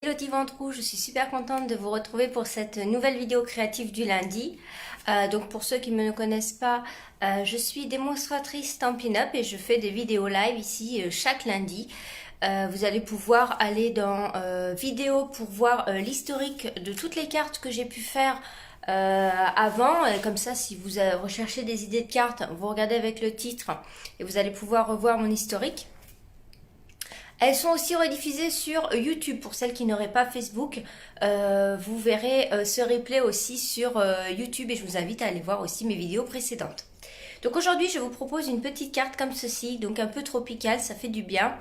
Elodie Ventroux, je suis super contente de vous retrouver pour cette nouvelle vidéo créative du lundi. Donc pour ceux qui ne me connaissent pas, je suis démonstratrice Stampin' Up et je fais des vidéos live ici chaque lundi. Vous allez pouvoir aller dans vidéo pour voir l'historique de toutes les cartes que j'ai pu faire avant. Et comme ça, si vous recherchez des idées de cartes, vous regardez avec le titre et vous allez pouvoir revoir mon historique. Elles sont aussi rediffusées sur YouTube. Pour celles qui n'auraient pas Facebook, vous verrez ce replay aussi sur YouTube et je vous invite à aller voir aussi mes vidéos précédentes. Donc aujourd'hui, je vous propose une petite carte comme ceci, donc un peu tropicale, ça fait du bien.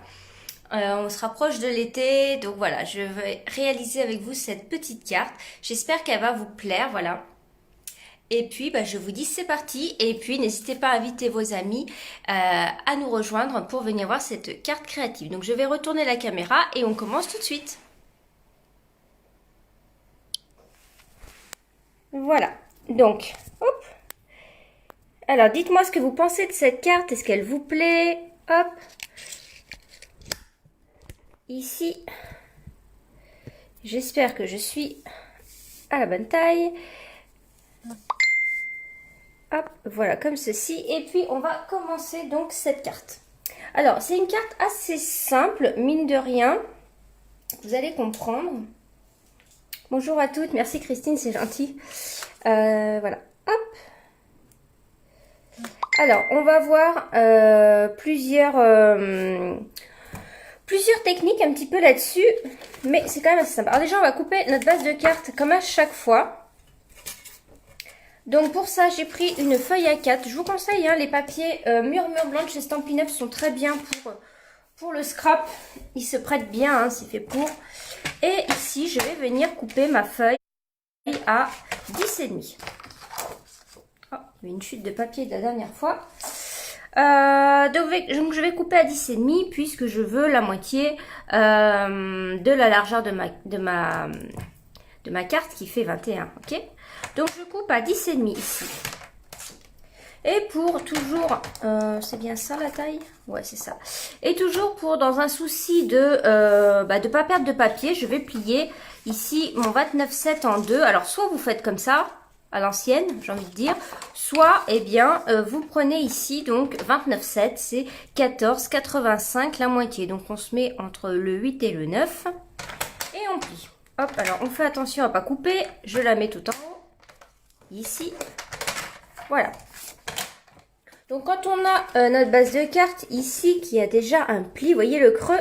On se rapproche de l'été, donc voilà, je vais réaliser avec vous cette petite carte. J'espère qu'elle va vous plaire, voilà. Et puis, je vous dis c'est parti. Et puis, n'hésitez pas à inviter vos amis à nous rejoindre pour venir voir cette carte créative. Donc, je vais retourner la caméra et on commence tout de suite. Voilà. Donc, hop. Alors, dites-moi ce que vous pensez de cette carte. Est-ce qu'elle vous plaît? Hop. Ici. J'espère que je suis à la bonne taille. Hop, voilà, comme ceci. Et puis, on va commencer donc cette carte. Alors, c'est une carte assez simple, mine de rien. Vous allez comprendre. Bonjour à toutes. Merci Christine, c'est gentil. Voilà, hop. Alors, on va voir plusieurs techniques un petit peu là-dessus. Mais c'est quand même assez simple. Alors déjà, on va couper notre base de cartes comme à chaque fois. Donc pour ça, j'ai pris une feuille A4. Je vous conseille, les papiers Murmure Blanc chez Stampin' Up sont très bien pour le scrap. Ils se prêtent bien, c'est fait pour. Et ici, je vais venir couper ma feuille à 10,5. Oh, il y a une chute de papier de la dernière fois. Donc je vais couper à 10,5 puisque je veux la moitié de la largeur de ma carte qui fait 21, ok? Donc je coupe à 10,5 ici. Et pour toujours, c'est bien ça la taille? Ouais, c'est ça. Et toujours dans un souci de pas perdre de papier, je vais plier ici mon 29,7 en deux. Alors soit vous faites comme ça, à l'ancienne, j'ai envie de dire, soit, vous prenez ici, donc 29,7, c'est 14,85, la moitié. Donc on se met entre le 8 et le 9 et on plie. Hop, alors on fait attention à ne pas couper, je la mets tout en haut. Ici, voilà. Donc quand on a notre base de cartes ici qui a déjà un pli, vous voyez le creux,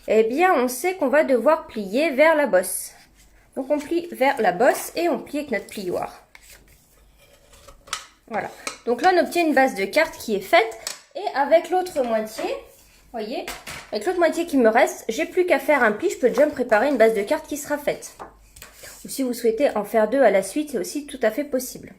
on sait qu'on va devoir plier vers la bosse. Donc on plie vers la bosse et on plie avec notre plioir. Voilà. Donc là on obtient une base de cartes qui est faite et avec l'autre moitié, vous voyez, avec l'autre moitié qui me reste, j'ai plus qu'à faire un pli, je peux déjà me préparer une base de cartes qui sera faite. Ou si vous souhaitez en faire deux à la suite, c'est aussi tout à fait possible.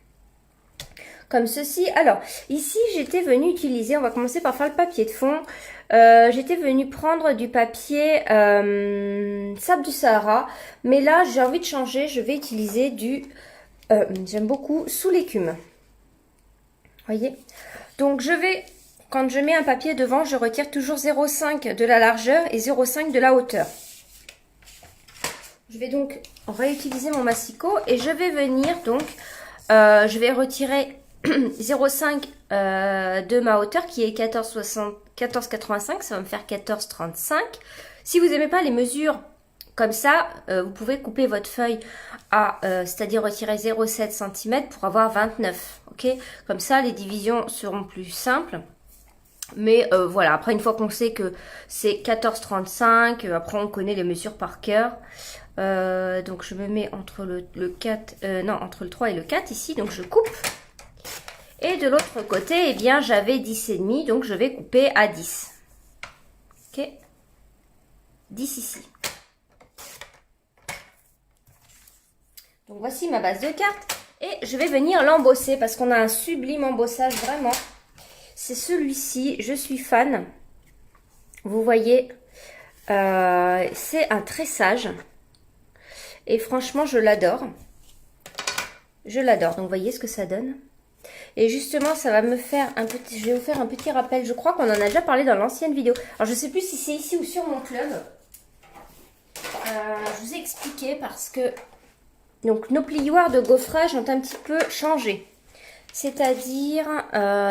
Comme ceci. Alors, ici, j'étais venue utiliser, on va commencer par faire le papier de fond. J'étais venue prendre du papier sable du Sahara. Mais là, j'ai envie de changer. Je vais utiliser j'aime beaucoup, sous l'écume. Voyez. Donc, quand je mets un papier devant, je retire toujours 0,5 de la largeur et 0,5 de la hauteur. Je vais donc réutiliser mon massicot et je vais venir donc, je vais retirer 0,5 de ma hauteur qui est 14,85, ça va me faire 14,35. Si vous n'aimez pas les mesures comme ça, vous pouvez couper votre feuille c'est-à-dire retirer 0,7 cm pour avoir 29, ok? Comme ça, les divisions seront plus simples. Mais voilà, après une fois qu'on sait que c'est 14,35, après on connaît les mesures par cœur. Donc je me mets entre entre le 3 et le 4 ici, donc je coupe. Et de l'autre côté, j'avais 10,5, donc je vais couper à 10. Ok, 10 ici. Donc voici ma base de carte. Et je vais venir l'embosser parce qu'on a un sublime embossage vraiment. C'est celui-ci, je suis fan. Vous voyez, c'est un tressage. Et franchement, je l'adore. Je l'adore. Donc, vous voyez ce que ça donne. Et justement, ça va me faire je vais vous faire un petit rappel. Je crois qu'on en a déjà parlé dans l'ancienne vidéo. Alors, je ne sais plus si c'est ici ou sur mon club. je vous ai expliqué parce que donc, nos plioirs de gaufrage ont un petit peu changé. C'est-à-dire,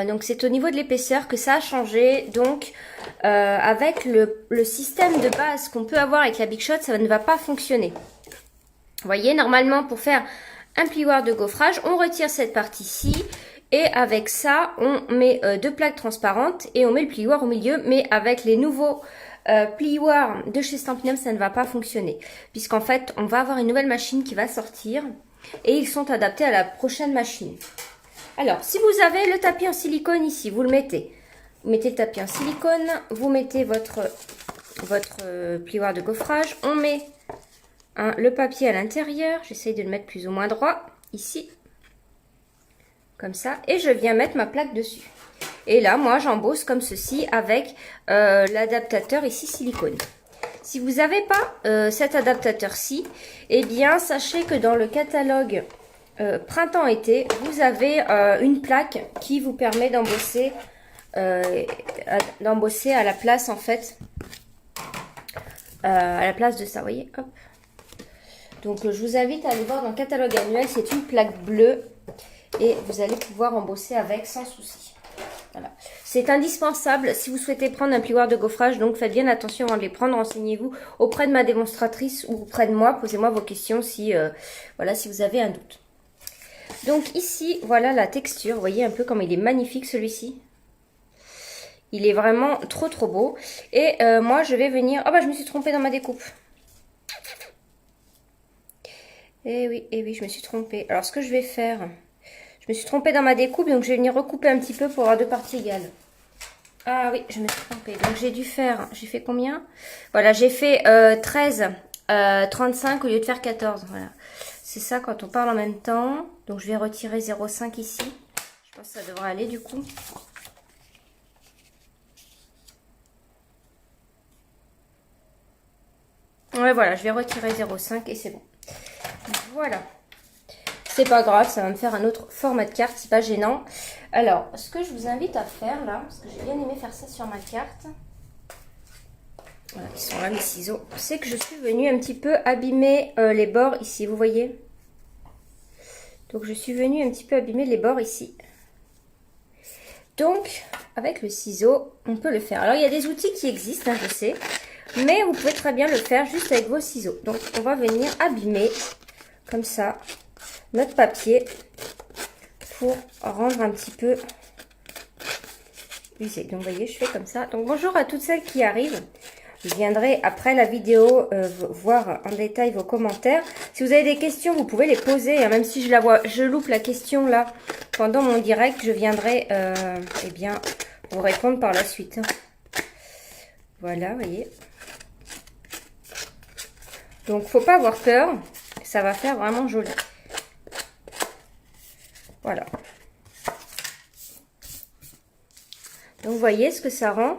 donc c'est au niveau de l'épaisseur que ça a changé. Donc, avec le système de base qu'on peut avoir avec la Big Shot, ça ne va pas fonctionner. Vous voyez, normalement, pour faire un plioir de gaufrage, on retire cette partie-ci. Et avec ça, on met deux plaques transparentes et on met le plioir au milieu. Mais avec les nouveaux plioirs de chez Stampin' Up, ça ne va pas fonctionner. Puisqu'en fait, on va avoir une nouvelle machine qui va sortir. Et ils sont adaptés à la prochaine machine. Alors, si vous avez le tapis en silicone ici, vous le mettez. Vous mettez le tapis en silicone, vous mettez votre plioir de gaufrage. On met le papier à l'intérieur. J'essaye de le mettre plus ou moins droit, ici. Comme ça. Et je viens mettre ma plaque dessus. Et là, moi, j'embosse comme ceci avec l'adaptateur ici silicone. Si vous n'avez pas cet adaptateur-ci, eh bien, sachez que dans le catalogue printemps-été, vous avez une plaque qui vous permet d'embosser à la place, en fait, à la place de ça, vous voyez, hop. Donc, je vous invite à aller voir dans le catalogue annuel, c'est une plaque bleue et vous allez pouvoir embosser avec sans souci. Voilà. C'est indispensable si vous souhaitez prendre un plioir de gaufrage, donc faites bien attention avant de les prendre, renseignez-vous auprès de ma démonstratrice ou auprès de moi, posez-moi vos questions si, voilà, si vous avez un doute. Donc ici, voilà la texture, vous voyez un peu comme il est magnifique celui-ci. Il est vraiment trop trop beau. Et moi je vais venir, oh bah je me suis trompée dans ma découpe. Eh oui, je me suis trompée. Alors ce que je vais faire, je me suis trompée dans ma découpe, donc je vais venir recouper un petit peu pour avoir deux parties égales. Ah oui, je me suis trompée. Donc j'ai dû faire, j'ai fait combien? Voilà, j'ai fait 13, 35 au lieu de faire 14. Voilà. C'est ça quand on parle en même temps. Donc je vais retirer 0,5 ici. Je pense que ça devrait aller du coup. Ouais, voilà, je vais retirer 0,5 et c'est bon. Voilà. C'est pas grave, ça va me faire un autre format de carte, c'est pas gênant. Alors, ce que je vous invite à faire là, parce que j'ai bien aimé faire ça sur ma carte. Voilà, ils sont là mes ciseaux. C'est que je suis venue un petit peu abîmer les bords ici, vous voyez. Donc je suis venue un petit peu abîmer les bords ici. Donc, avec le ciseau, on peut le faire. Alors, il y a des outils qui existent, hein, je sais. Mais vous pouvez très bien le faire juste avec vos ciseaux. Donc, on va venir abîmer, comme ça, notre papier pour rendre un petit peu usé. Donc, vous voyez, je fais comme ça. Donc, bonjour à toutes celles qui arrivent. Je viendrai après la vidéo voir en détail vos commentaires. Si vous avez des questions, vous pouvez les poser. Hein, même si je loupe la question là pendant mon direct, je viendrai eh bien, vous répondre par la suite. Voilà, vous voyez. Donc, faut pas avoir peur. Ça va faire vraiment joli. Voilà. Donc, vous voyez ce que ça rend.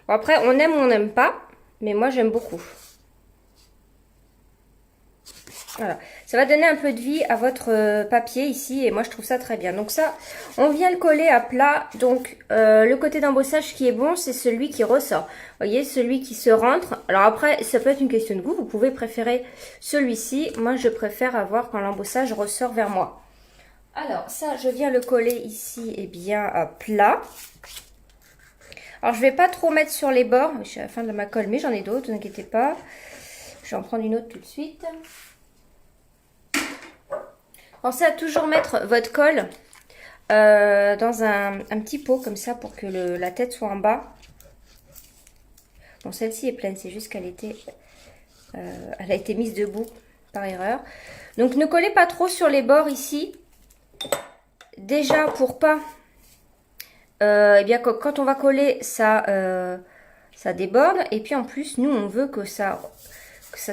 Bon, après, on aime ou on n'aime pas. Mais moi, j'aime beaucoup. Voilà. Ça va donner un peu de vie à votre papier ici. Et moi, je trouve ça très bien. Donc ça, on vient le coller à plat. Donc, le côté d'embossage qui est bon, c'est celui qui ressort. Vous voyez, celui qui se rentre. Alors après, ça peut être une question de goût. Vous pouvez préférer celui-ci. Moi, je préfère avoir quand l'embossage ressort vers moi. Alors, ça, je viens le coller ici, eh bien, à plat. Alors, je vais pas trop mettre sur les bords. Je suis à la fin de ma colle, mais j'en ai d'autres, ne vous inquiétez pas. Je vais en prendre une autre tout de suite. Pensez à toujours mettre votre colle dans un petit pot comme ça pour que la tête soit en bas. Bon, celle-ci est pleine, c'est juste qu'elle elle a été mise debout par erreur. Donc, ne collez pas trop sur les bords ici. Déjà, pour pas... eh bien, quand on va coller, ça déborde. Et puis, en plus, nous, on veut que ça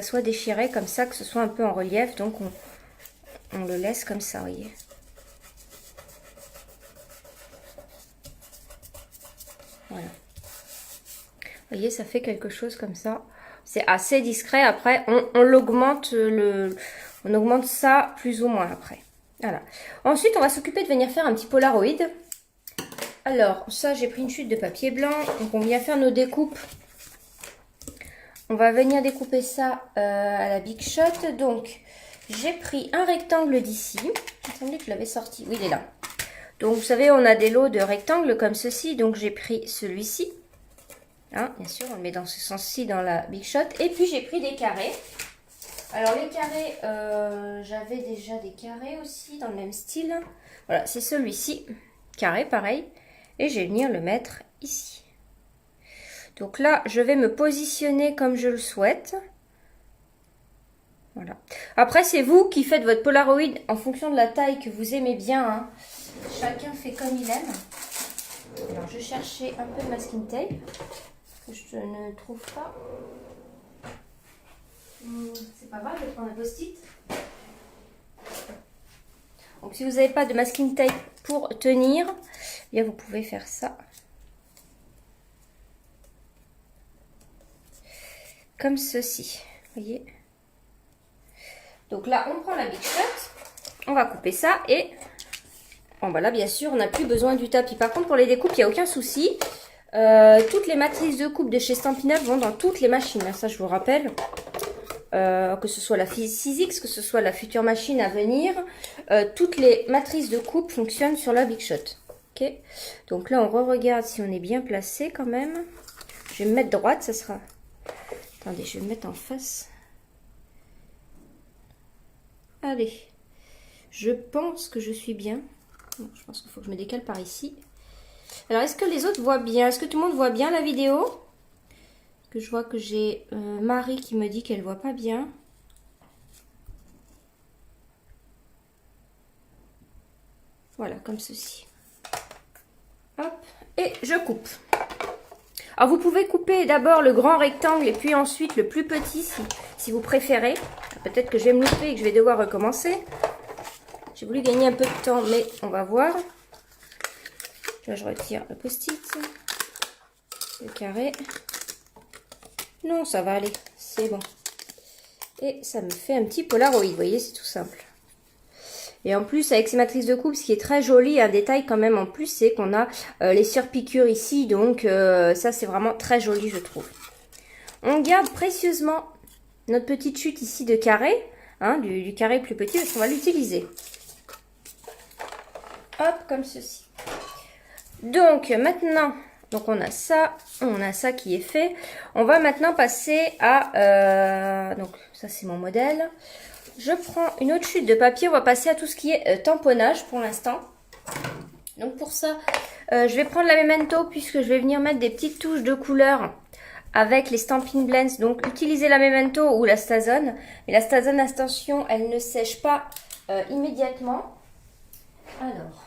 soit déchiré comme ça, que ce soit un peu en relief. Donc, on le laisse comme ça, vous voyez. Voilà. Vous voyez, ça fait quelque chose comme ça. C'est assez discret. Après, on l'augmente, on augmente ça plus ou moins après. Voilà. Ensuite, on va s'occuper de venir faire un petit Polaroid. Alors, ça, j'ai pris une chute de papier blanc. Donc, on vient faire nos découpes on va venir découper ça à la Big Shot. Donc, j'ai pris un rectangle d'ici. Il me semblait que je l'avais sorti. Oui, il est là. Donc, vous savez, on a des lots de rectangles comme ceci. Donc, j'ai pris celui-ci. Hein, bien sûr, on le met dans ce sens-ci dans la Big Shot. Et puis, j'ai pris des carrés. Alors, les carrés, j'avais déjà des carrés aussi dans le même style. Voilà, c'est celui-ci. Carré, pareil. Et je vais venir le mettre ici. Donc là, je vais me positionner comme je le souhaite. Voilà. Après, c'est vous qui faites votre Polaroid en fonction de la taille que vous aimez bien. Hein. Chacun fait comme il aime. Alors, je cherchais un peu de masking tape que je ne trouve pas. C'est pas grave, je vais prendre un post-it. Donc, si vous n'avez pas de masking tape pour tenir, eh bien, vous pouvez faire ça. Comme ceci, vous voyez. Donc là, on prend la Big Shot, on va couper ça et bon, bah là, bien sûr, on n'a plus besoin du tapis. Par contre, pour les découpes, il n'y a aucun souci. Toutes les matrices de coupe de chez Stampin' Up vont dans toutes les machines. Ça, je vous rappelle. Que ce soit la Physix, que ce soit la future machine à venir. Toutes les matrices de coupe fonctionnent sur la Big Shot. Ok. Donc là, on re-regarde si on est bien placé quand même. Je vais me mettre droite, ça sera... Attendez, je vais me mettre en face. Allez. Je pense que je suis bien. Je pense qu'il faut que je me décale par ici. Alors, est-ce que les autres voient bien? Est-ce que tout le monde voit bien la vidéo? Parce que je vois que j'ai Marie qui me dit qu'elle ne voit pas bien. Voilà, comme ceci. Hop, et je coupe. Alors, vous pouvez couper d'abord le grand rectangle et puis ensuite le plus petit si vous préférez. Peut-être que je vais me louper et que je vais devoir recommencer. J'ai voulu gagner un peu de temps, mais on va voir. Là, je retire le post-it, le carré. Non, ça va aller, c'est bon. Et ça me fait un petit Polaroid, vous voyez, c'est tout simple. Et en plus, avec ces matrices de coupe, ce qui est très joli, un détail quand même en plus, c'est qu'on a les surpiqûres ici. Donc, ça, c'est vraiment très joli, je trouve. On garde précieusement notre petite chute ici de carré, hein, du carré plus petit, parce qu'on va l'utiliser. Hop, comme ceci. Donc, maintenant, donc on a ça qui est fait. On va maintenant passer à... donc, ça, c'est mon modèle. Je prends une autre chute de papier. On va passer à tout ce qui est tamponnage pour l'instant. Donc, pour ça, je vais prendre la Memento puisque je vais venir mettre des petites touches de couleur avec les Stampin' Blends. Donc, utilisez la Memento ou la StaZone. Mais la StaZone, attention, elle ne sèche pas immédiatement. Alors...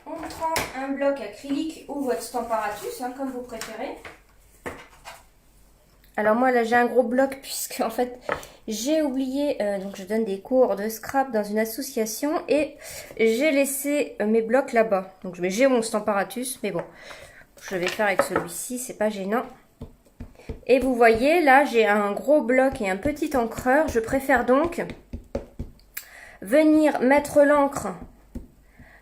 on prend un bloc acrylique ou votre Stamparatus, hein, comme vous préférez. Alors moi là j'ai un gros bloc puisque en fait j'ai oublié, donc je donne des cours de scrap dans une association et j'ai laissé mes blocs là-bas. Donc j'ai mon Stamparatus, mais bon, je vais faire avec celui-ci, c'est pas gênant. Et vous voyez là j'ai un gros bloc et un petit encreur. Je préfère donc venir mettre l'encre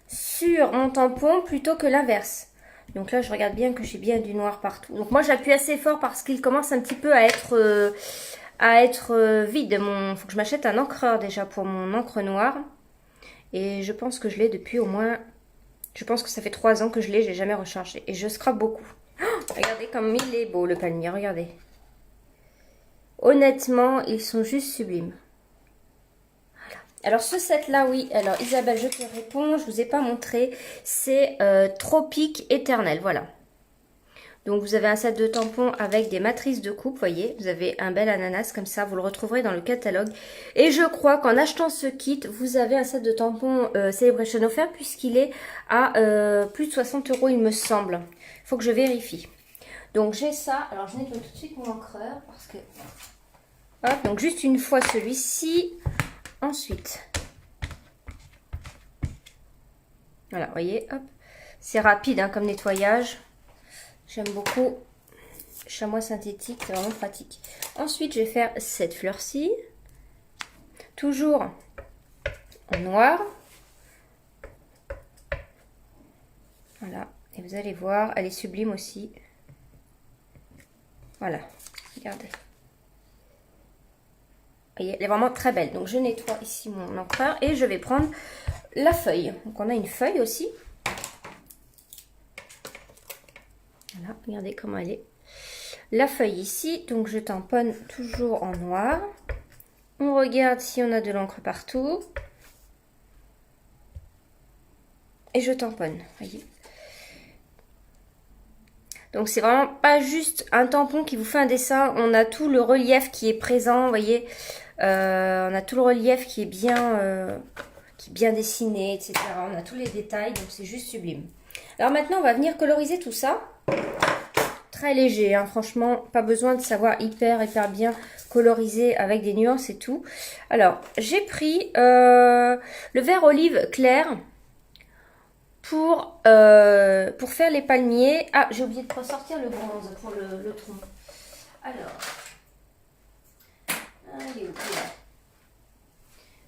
sur mon tampon plutôt que l'inverse. Donc là, je regarde bien que j'ai bien du noir partout. Donc moi, j'appuie assez fort parce qu'il commence un petit peu à être vide. Faut que je m'achète un encreur déjà pour mon encre noire. Et je pense que je l'ai depuis au moins... je pense que ça fait 3 ans que je l'ai, j'ai jamais rechargé. Et je scrape beaucoup. Oh, regardez comme il est beau le palmier, regardez. Honnêtement, ils sont juste sublimes. Alors ce set là, oui, alors Isabelle, je te réponds, je vous ai pas montré, c'est Tropique Éternel, voilà. Donc vous avez un set de tampons avec des matrices de coupe, voyez, vous avez un bel ananas comme ça, vous le retrouverez dans le catalogue. Et je crois qu'en achetant ce kit, vous avez un set de tampons Celebration offert puisqu'il est à plus de 60 € il me semble. Il faut que je vérifie. Donc j'ai ça, alors je nettoie tout de suite mon encreur parce que... hop, donc juste une fois celui-ci... Ensuite, voilà, vous voyez, hop, c'est rapide hein, comme nettoyage. J'aime beaucoup. Chamois synthétique, c'est vraiment pratique. Ensuite, je vais faire cette fleur-ci, toujours en noir. Voilà, et vous allez voir, elle est sublime aussi. Voilà, regardez. Vous voyez, elle est vraiment très belle. Donc je nettoie ici mon encreur et je vais prendre la feuille. Donc on a une feuille aussi. Voilà, regardez comment elle est. La feuille ici, donc je tamponne toujours en noir. On regarde si on a de l'encre partout. Et je tamponne, voyez. Donc c'est vraiment pas juste un tampon qui vous fait un dessin. On a tout le relief qui est présent, vous voyez. On a tout le relief qui est bien dessiné, etc. On a tous les détails, donc c'est juste sublime. Alors maintenant, on va venir coloriser tout ça. Très léger, hein, franchement, pas besoin de savoir hyper bien coloriser avec des nuances et tout. Alors, j'ai pris le vert olive clair pour faire les palmiers. Ah, j'ai oublié de ressortir le bronze pour le tronc. Alors, allez,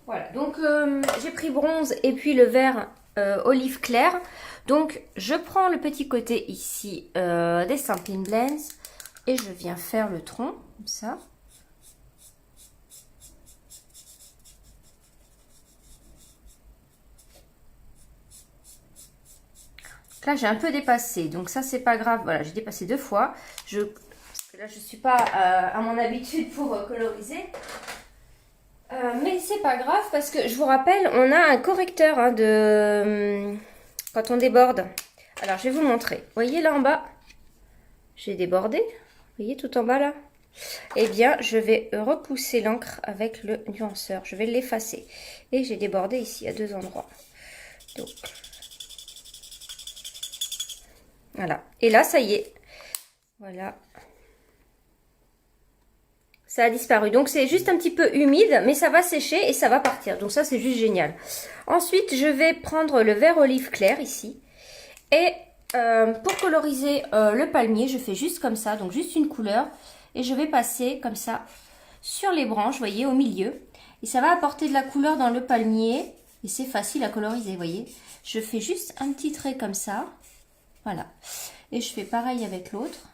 voilà, donc j'ai pris bronze et puis le vert olive clair. Donc je prends le petit côté ici des Stampin' Blends et je viens faire le tronc comme ça. Là j'ai un peu dépassé, donc ça c'est pas grave. Voilà, j'ai dépassé 2 fois. Parce que là je suis pas à mon habitude pour coloriser. Mais c'est pas grave parce que je vous rappelle, on a un correcteur hein, quand on déborde. Alors je vais vous montrer. Vous voyez là en bas, j'ai débordé. Vous voyez tout en bas là. Eh bien je vais repousser l'encre avec le nuanceur. Je vais l'effacer. Et j'ai débordé ici à 2 endroits. Donc voilà. Et là ça y est. Voilà. Ça a disparu. Donc c'est juste un petit peu humide, mais ça va sécher et ça va partir. Donc ça c'est juste génial. Ensuite je vais prendre le vert olive clair ici. Et pour coloriser le palmier, je fais juste comme ça. Donc juste une couleur. Et je vais passer comme ça sur les branches, vous voyez, au milieu. Et ça va apporter de la couleur dans le palmier. Et c'est facile à coloriser, vous voyez. Je fais juste un petit trait comme ça. Voilà. Et je fais pareil avec l'autre.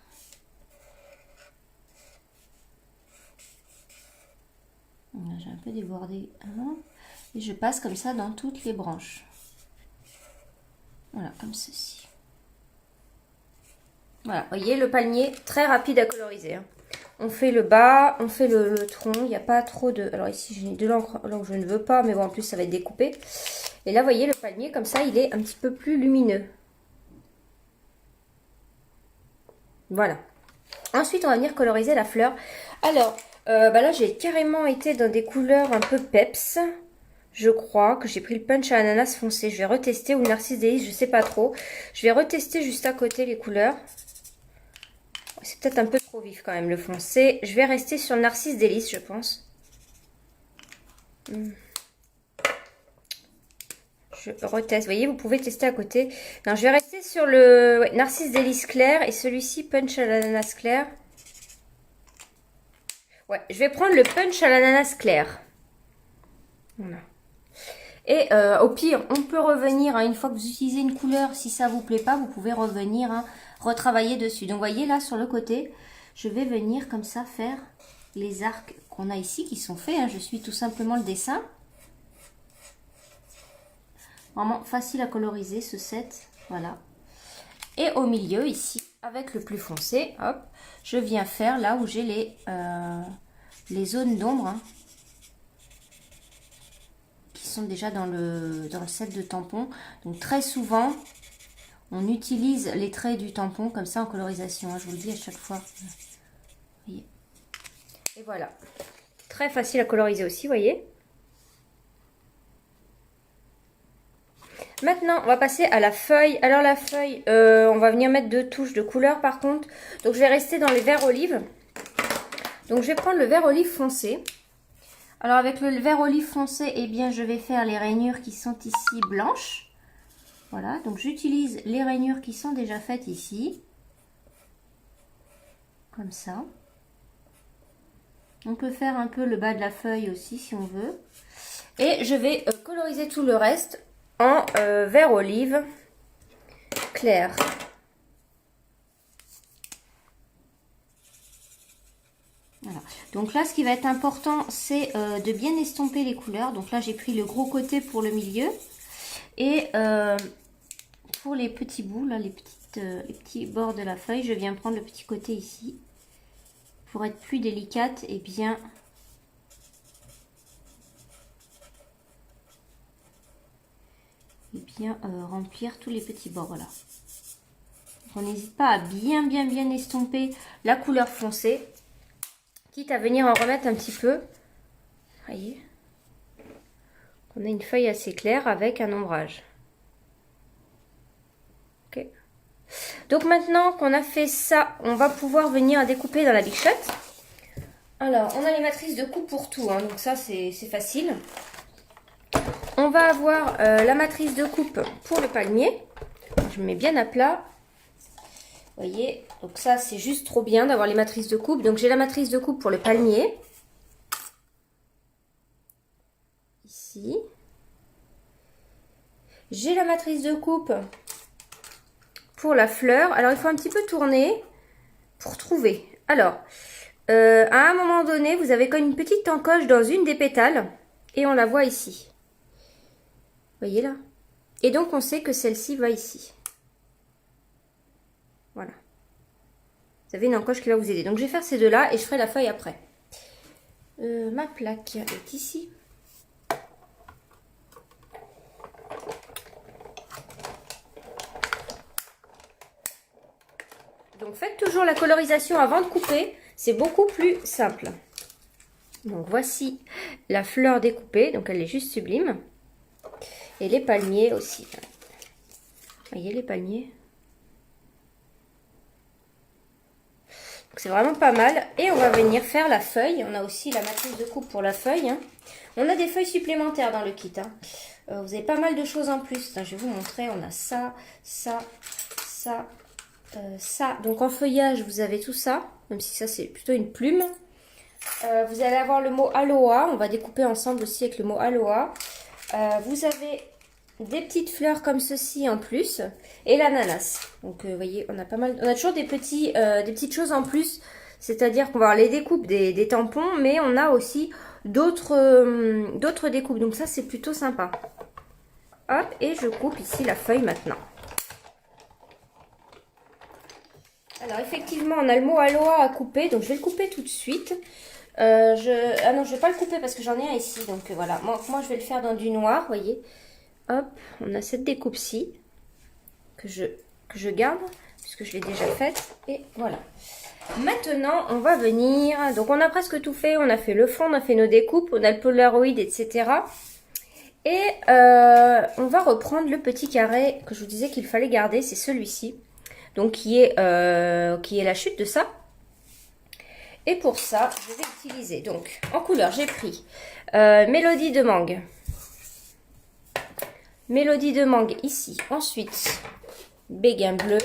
J'ai un peu débordé avant. Et je passe comme ça dans toutes les branches. Voilà, comme ceci. Voilà, vous voyez, le palmier, très rapide à coloriser. Hein. On fait le bas, on fait le tronc. Il n'y a pas trop de... Alors ici, j'ai de l'encre que je ne veux pas, mais bon, en plus, ça va être découpé. Et là, vous voyez, le palmier, comme ça, il est un petit peu plus lumineux. Voilà. Ensuite, on va venir coloriser la fleur. Alors... là j'ai carrément été dans des couleurs un peu peps. Je crois que j'ai pris le punch à ananas foncé. Je vais retester, ou le narcisse délice, je sais pas trop. Je vais retester juste à côté les couleurs. C'est peut-être un peu trop vif quand même le foncé. Je vais rester sur le narcisse délice, je pense. Je reteste. Vous voyez, vous pouvez tester à côté. Non, je vais rester sur le narcisse délice clair et celui-ci punch à l'ananas clair. Ouais, je vais prendre le punch à l'ananas clair. Voilà. Et au pire, on peut revenir, hein, une fois que vous utilisez une couleur, si ça vous plaît pas, vous pouvez revenir, hein, retravailler dessus. Donc, vous voyez là, sur le côté, je vais venir comme ça faire les arcs qu'on a ici, qui sont faits. Hein. Je suis tout simplement le dessin. Vraiment facile à coloriser, ce set. Voilà. Et au milieu, ici, avec le plus foncé, hop, je viens faire là où j'ai les zones d'ombre, hein, qui sont déjà dans le set de tampons. Donc très souvent, on utilise les traits du tampon comme ça en colorisation. Hein, je vous le dis à chaque fois. Vous voyez. Et voilà. Très facile à coloriser aussi, vous voyez. Maintenant, on va passer à la feuille. Alors la feuille, on va venir mettre 2 touches de couleur par contre. Donc je vais rester dans les verts olives. Donc je vais prendre le vert olive foncé. Alors avec le vert olive foncé, eh bien je vais faire les rainures qui sont ici blanches. Voilà, donc j'utilise les rainures qui sont déjà faites ici. Comme ça. On peut faire un peu le bas de la feuille aussi si on veut. Et je vais coloriser tout le reste en vert olive clair. Voilà. Donc là, ce qui va être important, c'est de bien estomper les couleurs. Donc là, j'ai pris le gros côté pour le milieu. Et pour les petits bouts, là, les petits bords de la feuille, je viens prendre le petit côté ici. Pour être plus délicate et bien... remplir tous les petits bords, voilà. On n'hésite pas à bien estomper la couleur foncée, quitte à venir en remettre un petit peu. Voyez, on a une feuille assez claire avec un ombrage. Ok. Donc maintenant qu'on a fait ça, on va pouvoir venir découper dans la Big Shot. Alors, on a les matrices de coupe pour tout, hein, donc ça c'est facile. On va avoir la matrice de coupe pour le palmier. Je mets bien à plat. Vous voyez, donc ça c'est juste trop bien d'avoir les matrices de coupe. Donc j'ai la matrice de coupe pour le palmier. Ici. J'ai la matrice de coupe pour la fleur. Alors il faut un petit peu tourner pour trouver. Alors, à un moment donné, vous avez comme une petite encoche dans une des pétales. Et on la voit ici. Vous voyez là? Et donc on sait que celle-ci va ici. Voilà. Vous avez une encoche qui va vous aider. Donc je vais faire ces deux-là et je ferai la feuille après. Ma plaque est ici. Donc faites toujours la colorisation avant de couper. C'est beaucoup plus simple. Donc voici la fleur découpée. Donc elle est juste sublime. Et les palmiers aussi. Vous voyez les palmiers? C'est vraiment pas mal. Et on va venir faire la feuille. On a aussi la matrice de coupe pour la feuille. Hein. On a des feuilles supplémentaires dans le kit. Hein. Vous avez pas mal de choses en plus. Je vais vous montrer. On a ça, ça, ça, ça. Donc en feuillage, vous avez tout ça. Même si ça, c'est plutôt une plume. Vous allez avoir le mot Aloha. On va découper ensemble aussi avec le mot Aloha. Vous avez des petites fleurs comme ceci en plus et l'ananas. Donc vous voyez, on a pas mal, on a toujours des petites choses en plus, c'est-à-dire qu'on va avoir les découpes des tampons, mais on a aussi d'autres découpes. Donc ça c'est plutôt sympa. Hop, et je coupe ici la feuille maintenant. Alors effectivement, on a le mot Aloha à couper, donc je vais le couper tout de suite. Ah non, je vais pas le couper parce que j'en ai un ici, donc voilà. Moi je vais le faire dans du noir, vous voyez. Hop, on a cette découpe-ci que je garde puisque je l'ai déjà faite. Et voilà. Maintenant, on va venir... Donc, on a presque tout fait. On a fait le fond, on a fait nos découpes, on a le Polaroid, etc. Et on va reprendre le petit carré que je vous disais qu'il fallait garder. C'est celui-ci. Donc, qui est la chute de ça. Et pour ça, je vais utiliser... Donc, en couleur, j'ai pris Mélodie de mangue. Mélodie de mangue ici. Ensuite, béguin bleu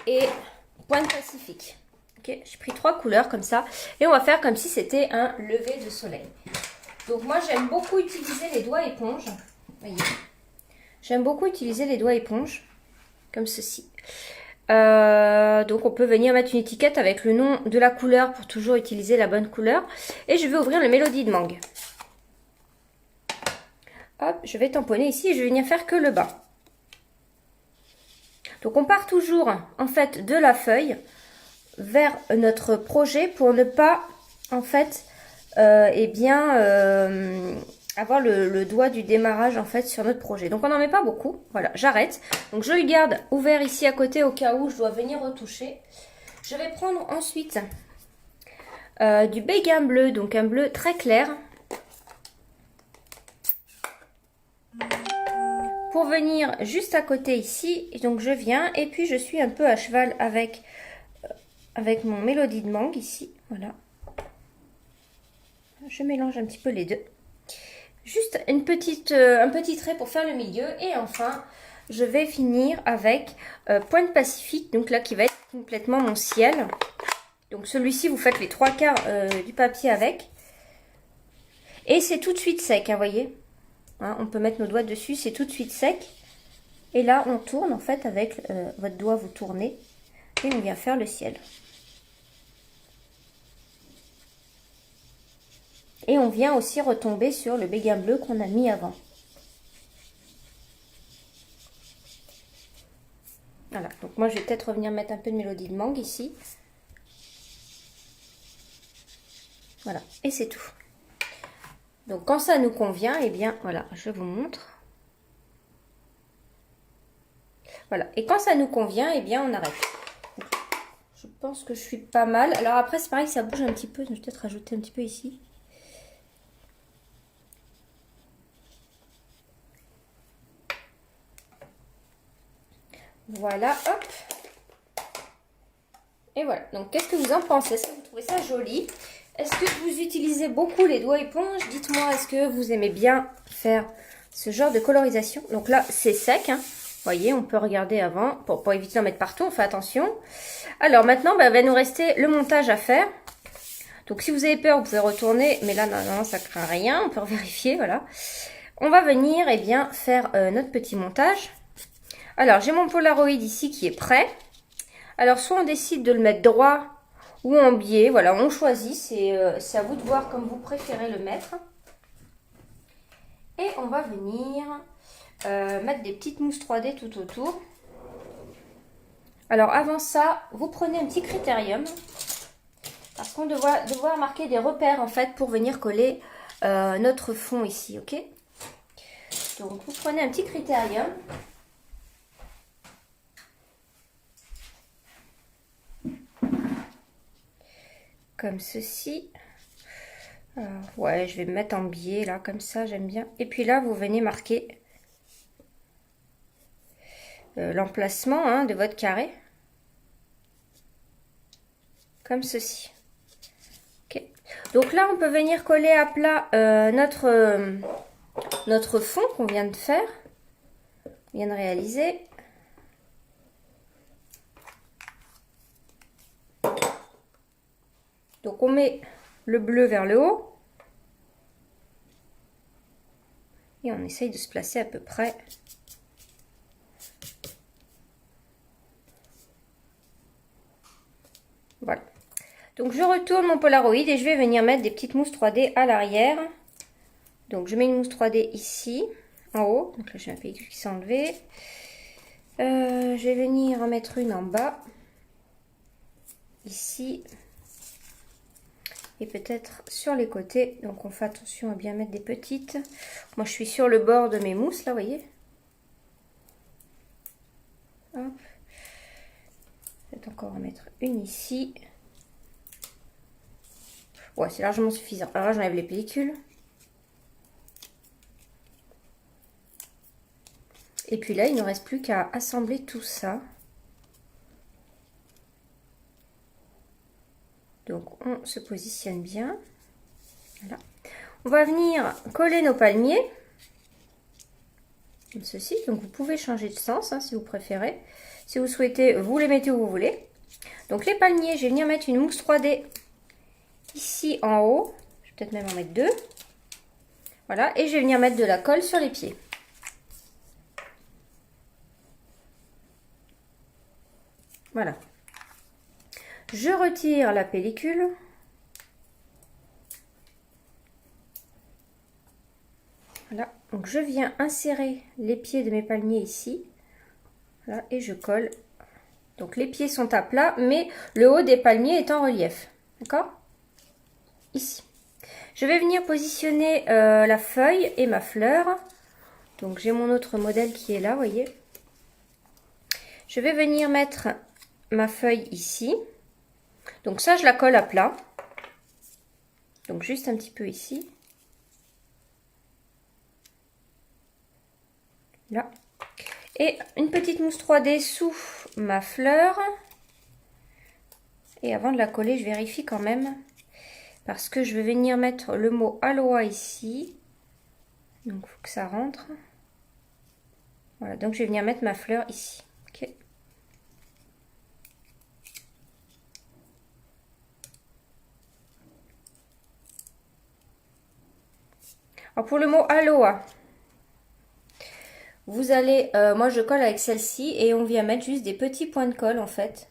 et pointe pacifique. Ok, j'ai pris 3 couleurs comme ça. Et on va faire comme si c'était un lever de soleil. Donc moi, j'aime beaucoup utiliser les doigts éponges. Voyez. J'aime beaucoup utiliser les doigts éponges. Comme ceci. Donc on peut venir mettre une étiquette avec le nom de la couleur pour toujours utiliser la bonne couleur. Et je vais ouvrir le Mélodie de mangue. Hop, je vais tamponner ici et je vais venir faire que le bas. Donc on part toujours en fait de la feuille vers notre projet pour ne pas en fait avoir le doigt du démarrage en fait sur notre projet. Donc on n'en met pas beaucoup. Voilà, j'arrête. Donc je le garde ouvert ici à côté au cas où je dois venir retoucher. Je vais prendre ensuite du béguin bleu, donc un bleu très clair. Pour venir juste à côté ici, et donc je viens et puis je suis un peu à cheval avec mon Mélodie de mangue ici, voilà. Je mélange un petit peu les deux. Juste un petit trait pour faire le milieu et enfin je vais finir avec pointe pacifique, donc là qui va être complètement mon ciel. Donc celui-ci vous faites les 3/4 du papier avec et c'est tout de suite sec, hein, voyez. Hein, on peut mettre nos doigts dessus, c'est tout de suite sec. Et là, on tourne en fait avec votre doigt, vous tournez et on vient faire le ciel. Et on vient aussi retomber sur le béguin bleu qu'on a mis avant. Voilà, donc moi je vais peut-être revenir mettre un peu de mélodie de mangue ici. Voilà, et c'est tout. Donc quand ça nous convient, eh bien voilà, je vous montre. Voilà, et quand ça nous convient, eh bien on arrête. Je pense que je suis pas mal. Alors après c'est pareil, ça bouge un petit peu, je vais peut-être rajouter un petit peu ici. Voilà, hop. Et voilà, donc qu'est-ce que vous en pensez? Est-ce que vous trouvez ça joli? Est-ce que vous utilisez beaucoup les doigts éponges? Dites-moi, est-ce que vous aimez bien faire ce genre de colorisation? Donc là, c'est sec, hein. Vous voyez, on peut regarder avant, pour éviter d'en mettre partout, on fait attention. Alors maintenant, il va nous rester le montage à faire. Donc si vous avez peur, vous pouvez retourner, mais là, non, ça ne craint rien, on peut vérifier, voilà. On va venir, eh bien, faire notre petit montage. Alors, j'ai mon Polaroid ici qui est prêt. Alors, soit on décide de le mettre droit ou en biais. Voilà, on choisit. C'est à vous de voir comme vous préférez le mettre. Et on va venir mettre des petites mousses 3D tout autour. Alors, avant ça, vous prenez un petit critérium. Parce qu'on doit devoir marquer des repères, en fait, pour venir coller notre fond ici, ok? Donc, vous prenez un petit critérium. Comme ceci. Ouais, je vais me mettre en biais là, comme ça, j'aime bien. Et puis là, vous venez marquer l'emplacement de votre carré. Comme ceci. Ok. Donc là, on peut venir coller à plat notre fond qu'on vient de faire. On vient de réaliser. Donc on met le bleu vers le haut. Et on essaye de se placer à peu près. Voilà. Donc je retourne mon Polaroid et je vais venir mettre des petites mousses 3D à l'arrière. Donc je mets une mousse 3D ici, en haut. Donc là j'ai un pellicule qui s'est enlevé. Je vais venir en mettre une en bas. Ici. Et peut-être sur les côtés. Donc on fait attention à bien mettre des petites. Moi je suis sur le bord de mes mousses là, vous voyez. Hop. Peut-être encore en mettre une ici. Ouais, c'est largement suffisant. Alors là j'enlève les pellicules. Et puis là il ne reste plus qu'à assembler tout ça. Donc on se positionne bien. Voilà. On va venir coller nos palmiers. Comme ceci. Donc vous pouvez changer de sens si vous préférez. Si vous souhaitez, vous les mettez où vous voulez. Donc les palmiers, je vais venir mettre une mousse 3D ici en haut. Je vais peut-être même en mettre deux. Voilà. Et je vais venir mettre de la colle sur les pieds. Voilà. Je retire la pellicule. Voilà, donc je viens insérer les pieds de mes palmiers ici. Voilà, et je colle. Donc les pieds sont à plat, mais le haut des palmiers est en relief. D'accord? Ici. Je vais venir positionner la feuille et ma fleur. Donc j'ai mon autre modèle qui est là, vous voyez. Je vais venir mettre ma feuille ici. Donc ça, je la colle à plat. Donc juste un petit peu ici. Là. Et une petite mousse 3D sous ma fleur. Et avant de la coller, je vérifie quand même. Parce que je vais venir mettre le mot Aloha ici. Donc il faut que ça rentre. Voilà, donc je vais venir mettre ma fleur ici. Ok. Alors pour le mot Aloha, vous allez, moi je colle avec celle-ci et on vient mettre juste des petits points de colle en fait.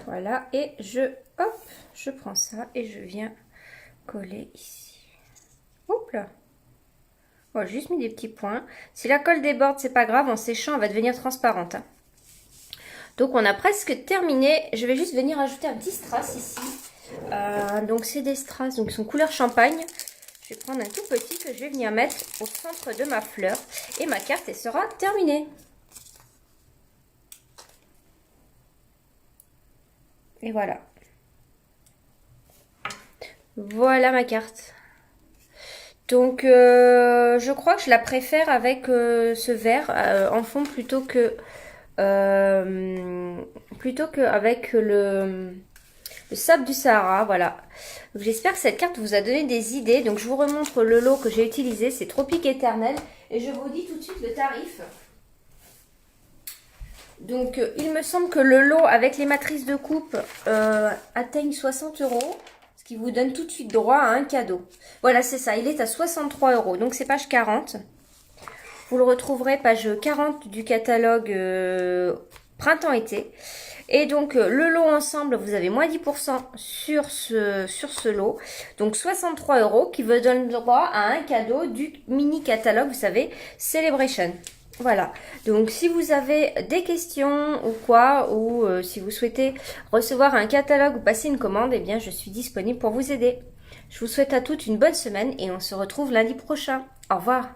Voilà, et je prends ça et je viens coller ici. Hop là. Bon, juste mis des petits points. Si la colle déborde, c'est pas grave, en séchant, elle va devenir transparente. Donc on a presque terminé. Je vais juste venir ajouter un petit strass ici. Donc c'est des strass, donc ils sont couleur champagne. Je vais prendre un tout petit que je vais venir mettre au centre de ma fleur. Et ma carte, elle sera terminée. Et voilà. Voilà ma carte. Donc je crois que je la préfère avec ce vert en fond plutôt que avec le sable du Sahara. Voilà. J'espère que cette carte vous a donné des idées. Donc je vous remontre le lot que j'ai utilisé. C'est Tropique Éternel. Et je vous dis tout de suite le tarif. Donc il me semble que le lot avec les matrices de coupe atteigne 60 €. Ce qui vous donne tout de suite droit à un cadeau. Voilà, c'est ça. Il est à 63 €. Donc c'est page 40. Vous le retrouverez page 40 du catalogue printemps-été. Et donc le lot ensemble, vous avez moins 10% sur ce lot. Donc 63 € qui vous donne droit à un cadeau du mini catalogue, vous savez, Celebration. Voilà, donc si vous avez des questions ou quoi, ou si vous souhaitez recevoir un catalogue ou passer une commande, eh bien je suis disponible pour vous aider. Je vous souhaite à toutes une bonne semaine et on se retrouve lundi prochain. Au revoir.